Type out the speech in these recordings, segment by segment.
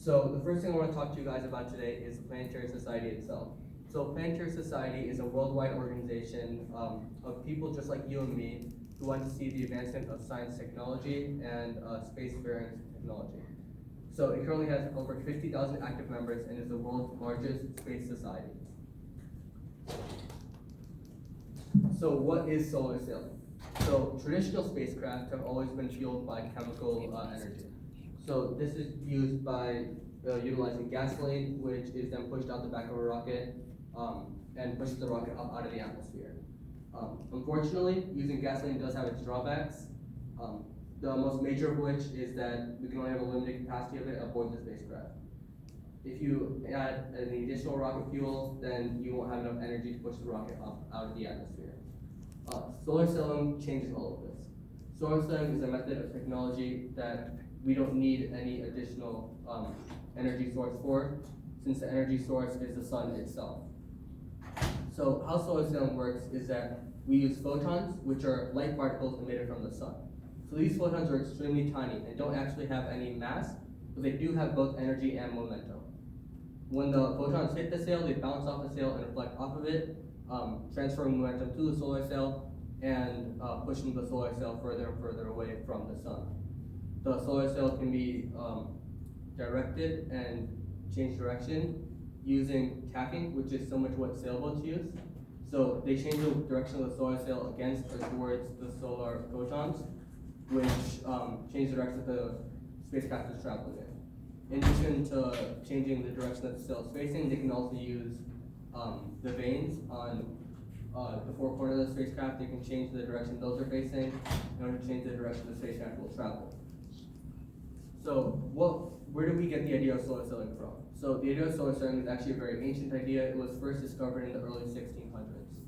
So the first thing I want to talk to you guys about today is the Planetary Society itself. So Planetary Society is a worldwide organization of people just like you and me who want to see the advancement of science technology and spacefaring technology. So it currently has over 50,000 active members and is the world's largest space society. So what is solar sailing? So traditional spacecraft have always been fueled by chemical energy. So this is used by utilizing gasoline, which is then pushed out the back of a rocket and pushes the rocket up out of the atmosphere. Unfortunately, using gasoline does have its drawbacks. The most major of which is that we can only have a limited capacity of it aboard the spacecraft. If you add an additional rocket fuel, then you won't have enough energy to push the rocket up out of the atmosphere. Solar sailing changes all of this. Solar sailing is a method of technology that we don't need any additional energy source for, since the energy source is the sun itself. So how solar sailing works is that we use photons, which are light particles emitted from the sun. So these photons are extremely tiny and don't actually have any mass, but they do have both energy and momentum. When the photons hit the sail, they bounce off the sail and reflect off of it, transferring momentum to the solar sail and pushing the solar sail further and further away from the sun. The solar sail can be directed and change direction using tacking, which is similar to what sailboats use. So they change the direction of the solar sail against or towards the solar photons, which change the direction that the spacecraft is traveling in. In addition to changing the direction that the sail is facing, they can also use the vanes on the four corners of the spacecraft. They can change the direction those are facing in order to change the direction the spacecraft will travel. So where did we get the idea of solar sailing from? So the idea of solar sailing is actually a very ancient idea. It was first discovered in the early 1600s.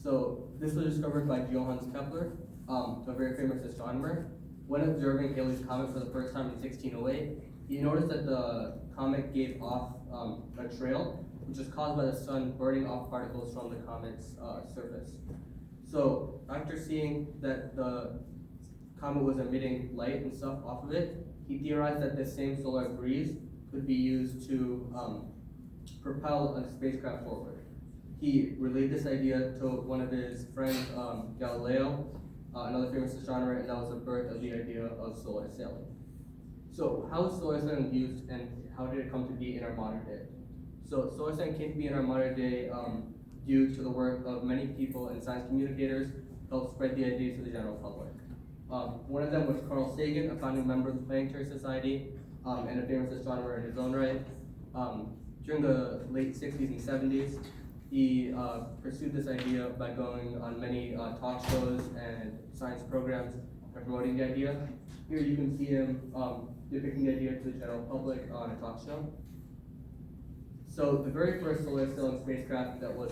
So this was discovered by Johannes Kepler, a very famous astronomer. When observing Halley's Comet for the first time in 1608, he noticed that the comet gave off a trail, which was caused by the sun burning off particles from the comet's surface. So after seeing that the comet was emitting light and stuff off of it, he theorized that this same solar breeze could be used to propel a spacecraft forward. He relayed this idea to one of his friends, Galileo, another famous astronomer, and that was the birth of the idea of solar sailing. So how is solar sailing used and how did it come to be in our modern day? So solar sailing came to be in our modern day due to the work of many people and science communicators to help spread the ideas to the general public. One of them was Carl Sagan, a founding member of the Planetary Society and a famous astronomer in his own right. During the late 60s and 70s, he pursued this idea by going on many talk shows and science programs and promoting the idea. Here you can see him depicting the idea to the general public on a talk show. So the very first solar sailing spacecraft that was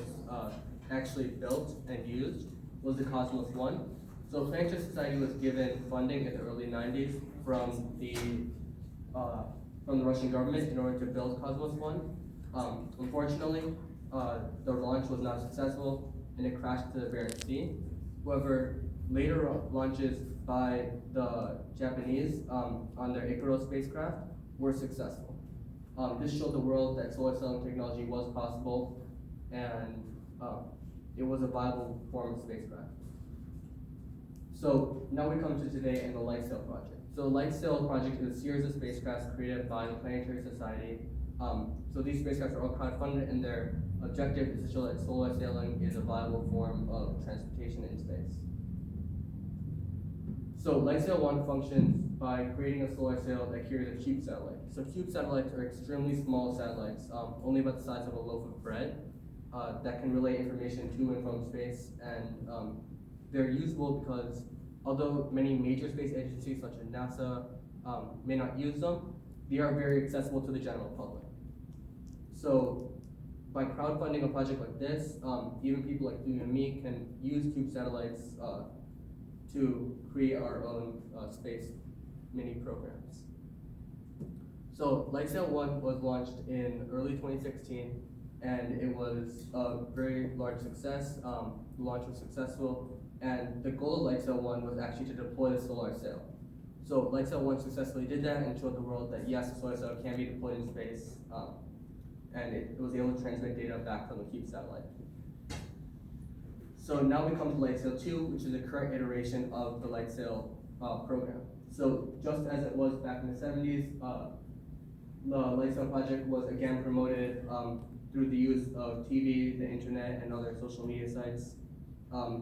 actually built and used was the Cosmos 1. So Planetary Society was given funding in the early 90s from the Russian government in order to build Cosmos 1. Unfortunately, the launch was not successful and it crashed to the Barents Sea. However, later launches by the Japanese on their Icarus spacecraft were successful. This showed the world that solar sailing technology was possible and it was a viable form of spacecraft. So now we come to today and the Lightsail project. So the Lightsail project is a series of spacecrafts created by the Planetary Society. So these spacecrafts are all crowdfunded and their objective is to show that solar sailing is a viable form of transportation in space. So Lightsail 1 functions by creating a solar sail that carries a cube satellite. So cube satellites are extremely small satellites, only about the size of a loaf of bread, that can relay information to and from space, and they're useful because although many major space agencies such as NASA may not use them, they are very accessible to the general public. So by crowdfunding a project like this, even people like you and me can use cube satellites to create our own space mini programs. So Lightsail 1 was launched in early 2016 and it was a very large success. The launch was successful and the goal of Lightsail 1 was actually to deploy the solar sail. So Lightsail 1 successfully did that and showed the world that yes, the solar cell can be deployed in space, and it was able to transmit data back from the CUBE satellite. So now we come to Lightsail 2, which is the current iteration of the Lightsail program. So just as it was back in the 70s, the Lightsail project was again promoted through the use of TV, the internet, and other social media sites.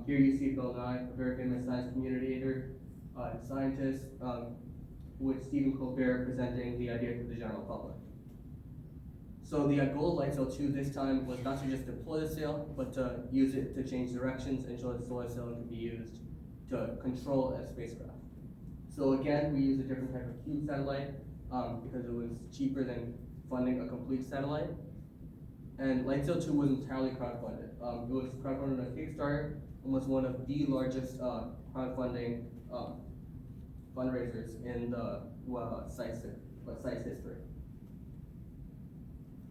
Here you see Bill Nye, a very famous science communicator and scientist, with Stephen Colbert presenting the idea to the general public. So the goal of Lightsail 2 this time was not to just deploy the sail, but to use it to change directions and show that the solar sail can be used to control a spacecraft. So again, we used a different type of CUBE satellite because it was cheaper than funding a complete satellite. And Lightsail 2 was entirely crowdfunded. It was crowdfunded on Kickstarter and was one of the largest crowdfunding fundraisers in the site's history.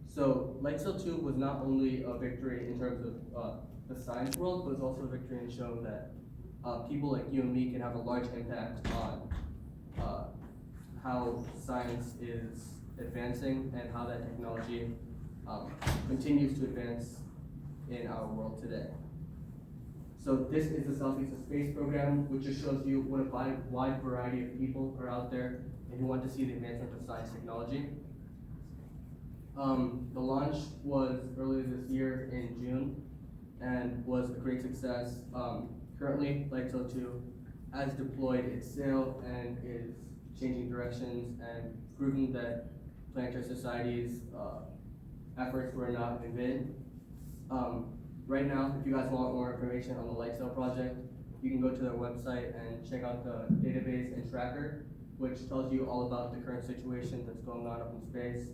So Lightsail 2 was not only a victory in terms of the science world, but it was also a victory in showing that people like you and me can have a large impact on how science is advancing and how that technology continues to advance in our world today. So this is the Southeast of Space program, which just shows you what a wide variety of people are out there and who want to see the advancement of science technology. The launch was earlier this year in June and was a great success. Currently, Lightsail 2 has deployed its sail and is changing directions and proving that Planetary Society's efforts were not in vain. Right now, if you guys want more information on the Lightsail project, you can go to their website and check out the database and tracker, which tells you all about the current situation that's going on up in space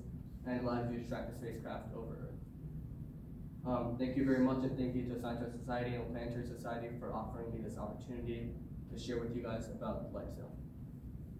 and allows you to track the spacecraft over Earth. Thank you very much, and thank you to Scientific Society and Planetary Society for offering me this opportunity to share with you guys about Lightsail.